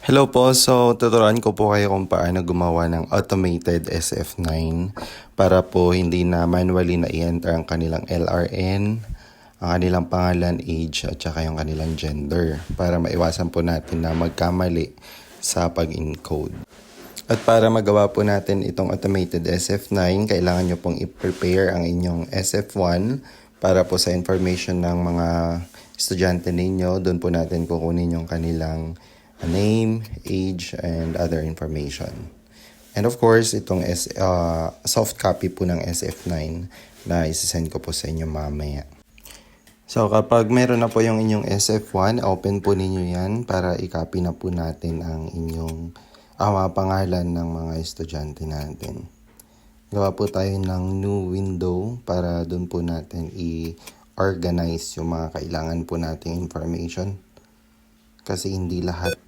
Hello po, so tuturuan ko po kayo kung paano gumawa ng automated SF9 para po hindi na manually na i-enter ang kanilang LRN, ang kanilang pangalan, age at saka yung kanilang gender para maiwasan po natin na magkamali sa pag-encode. At para magawa po natin itong automated SF9, kailangan nyo pong i-prepare ang inyong SF1 para po sa information ng mga estudyante ninyo. Doon po natin kukunin yung kanilang name, age, and other information. And of course, itong soft copy po ng SF9 na isasend ko po sa inyo mamaya. So kapag meron na po yung inyong SF1, open po ninyo yan para i-copy na po natin ang inyong mga pangalan ng mga estudyante natin. Gawa po tayo ng new window para doon po natin i-organize yung mga kailangan po nating information. Kasi hindi lahat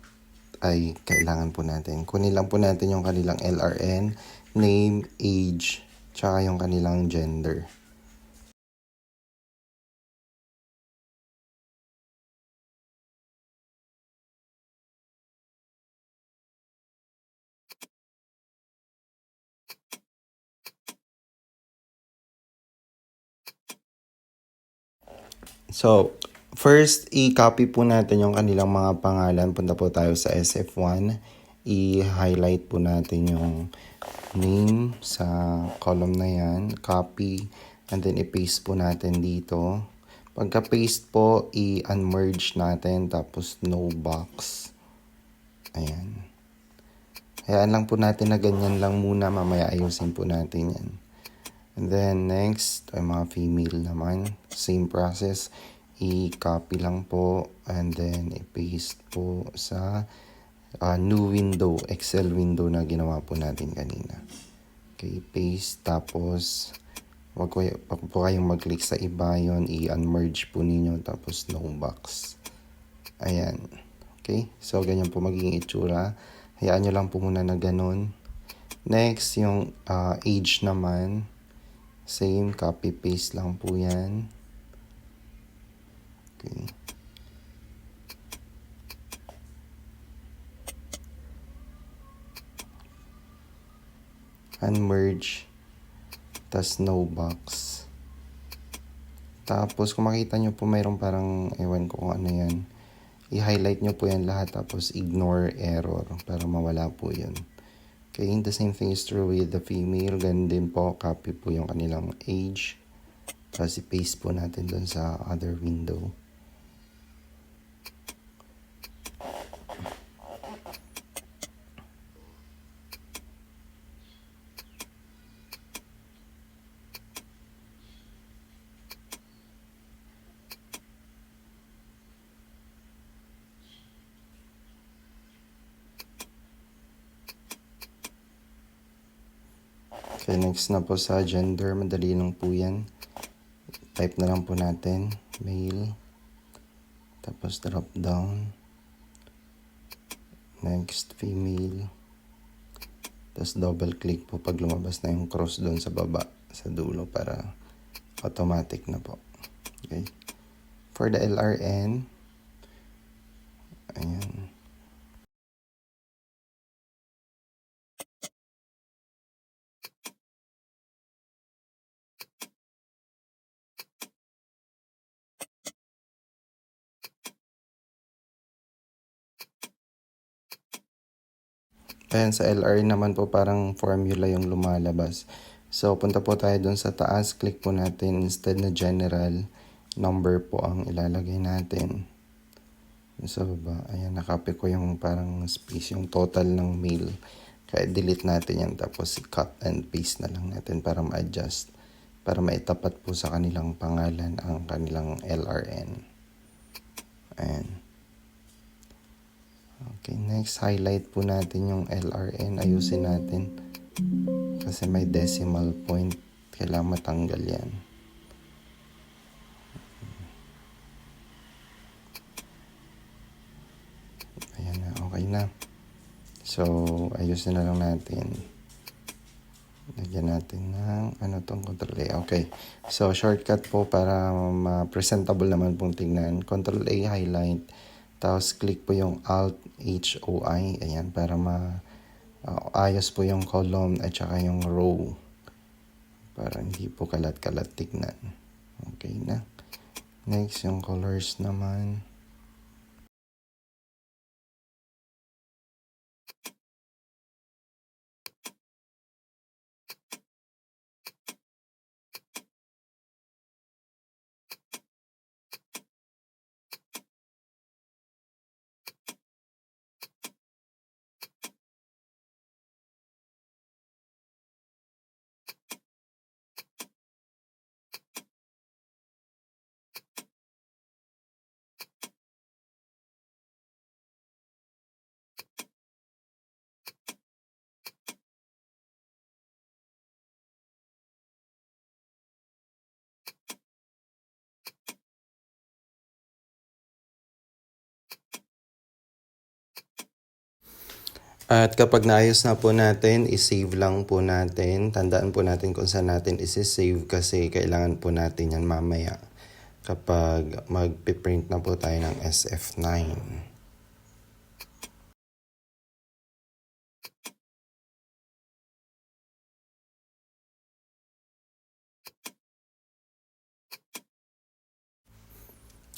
ay kailangan po natin. Kunin lang po natin yung kanilang LRN, name, age, tsaka yung kanilang gender. So, first, i-copy po natin yung kanilang mga pangalan. Punta po tayo sa SF1. I-highlight po natin yung name sa column na yan. Copy. And then, i-paste po natin dito. Pagka-paste po, i-unmerge natin. Tapos, no box. Ayan. Hayaan lang po natin na ganyan lang muna. Mamaya ayusin po natin yan. And then next, ay mga female naman. Same process. I-copy lang po. And then i-paste po sa new window. Excel window na ginawa po natin kanina. Okay, paste. Tapos, wag po kayong mag-click sa iba yon. I-unmerge po ninyo. Tapos no box. Ayan. Okay, so ganyan po magiging itsura. Hayaan nyo lang po muna na ganun. Next, yung age naman. Same, copy-paste lang po yan. Okay. Unmerge. Tas no box. Tapos, kung makita nyo po, mayroong parang, ewan ko kung ano yan. I-highlight nyo po yan lahat. Tapos, ignore error para mawala po yun. Okay, the same thing is true with the female. Ganun din po, copy po yung kanilang age. Tapos i-paste po natin dun sa other window. Okay, next na po sa gender. Madali lang po yan. Type na lang po natin. Male. Tapos drop down. Next, female. Tapos double click po pag lumabas na yung cross doon sa baba, sa dulo para automatic na po. Okay. For the LRN, ayan. Ayan, sa LR naman po parang formula yung lumalabas. So, punta po tayo dun sa taas. Click po natin instead na general. Number po ang ilalagay natin. Sa baba, ayan, nakopy ko yung parang space, yung total ng mail. Kaya delete natin yan. Tapos cut and paste na lang natin para ma-adjust. Para maitapat po sa kanilang pangalan ang kanilang LRN. Ayan. Okay, next, highlight po natin yung LRN. Ayusin natin. Kasi may decimal point. Kailangan matanggal yan. Ayan na, okay na. So, ayusin na lang natin. Lagyan natin ng Ctrl A. Okay. So, shortcut po para ma-presentable naman pong tingnan. Ctrl A, highlight. Tapos click po yung Alt HOI. Ayan, para ayos po yung column at saka yung row. Para hindi po kalat-kalat tignan. Okay na. Next, yung colors naman. At kapag naayos na po natin, isave lang po natin. Tandaan po natin kung saan natin isi-save kasi kailangan po natin yan mamaya kapag mag-print na po tayo ng SF9.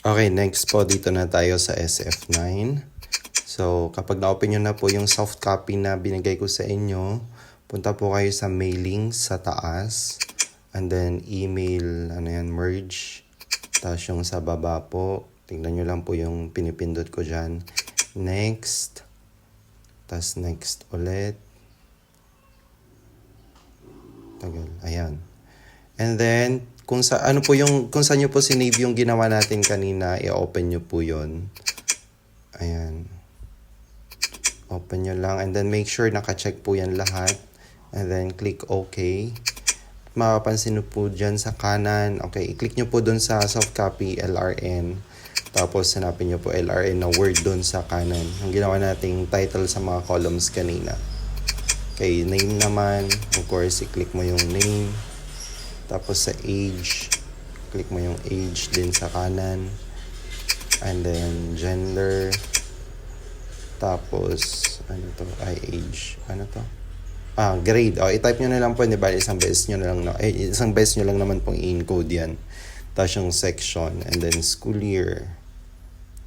Okay, next po dito na tayo sa SF9. So, kapag na-open nyo na po yung soft copy na binigay ko sa inyo, punta po kayo sa mailing sa taas. And then, email, merge. Tapos yung sa baba po, tingnan nyo lang po yung pinipindot ko dyan. Next. Tapos next ulit. Tagal. Ayan. And then, kung saan nyo po sinave yung ginawa natin kanina, i-open nyo po yun. Ayan. Open nyo lang. And then, make sure naka-check po yan lahat. And then, click OK. Mapapansin nyo po dyan sa kanan. Okay, i-click nyo po dun sa soft copy LRN. Tapos, hanapin nyo po LRN na word dun sa kanan. Ang ginawa nating title sa mga columns kanina. Okay, name naman. Of course, i-click mo yung name. Tapos sa age, click mo yung age din sa kanan. And then gender. Tapos, age. Grade. I-type nyo na lang po, di ba? Isang beses nyo lang naman pong i-encode yan. Tapos yung section. And then school year.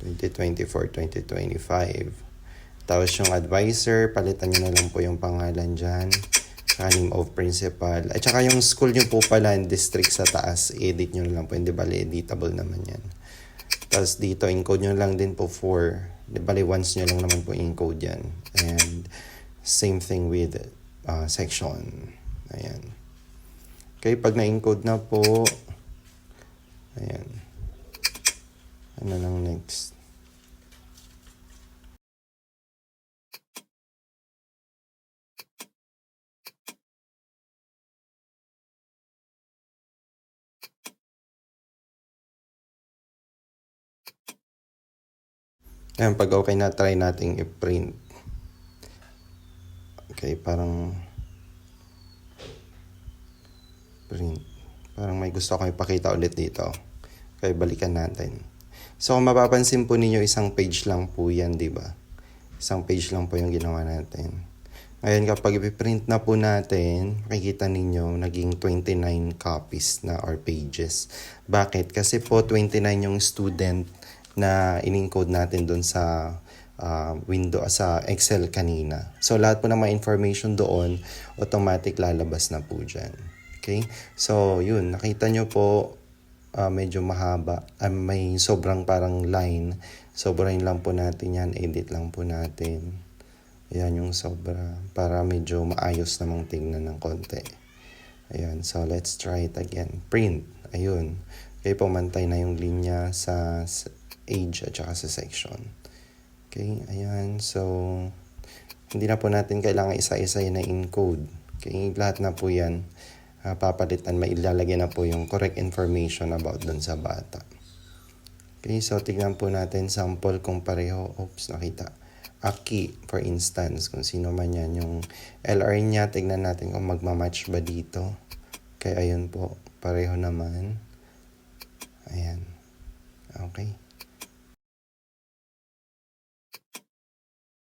2024-2025. Tapos yung advisor, palitan nyo na lang po yung pangalan dyan. Name of principal. At saka yung school nyo po pala, district sa taas, edit nyo na lang po. Hindi bali, editable naman yan. Tapos dito, encode nyo lang din po for, di bali, once nyo lang naman po encode yan. And same thing with section. Ayan. Okay, pag na-encode na po, ayan. Ano lang next? Ayan, pag okay na, try nating i-print. Okay, parang print. Parang may gusto akong ipakita ulit dito. Okay, balikan natin. So, kung mapapansin po ninyo, isang page lang po yan, di ba? Isang page lang po yung ginawa natin. Ngayon, kapag i-print na po natin, makikita ninyo, naging 29 copies na or pages. Bakit? Kasi po, 29 yung student na in-encode natin doon sa window, sa Excel kanina. So, lahat po ng mga information doon, automatic lalabas na po dyan. Okay? So, yun. Nakita nyo po, medyo mahaba. May sobrang parang line. Sobrahin lang po natin yan. Edit lang po natin. Ayan yung sobra. Para medyo maayos namang tingnan ng konti. Ayan. So, let's try it again. Print. Ayun. Okay, pumantay na yung linya sa age at saka sa section. Okay, ayan. So, hindi na po natin kailangan isa-isa na encode. Okay, lahat na po yan. Papalitan, mailalagay na po yung correct information about dun sa bata. Okay, so tignan po natin sample kung pareho. Oops, nakita. Aki, for instance, kung sino man yan. Yung LR niya, tignan natin kung magmamatch ba dito. Okay, ayun po. Pareho naman. Ayan. Okay.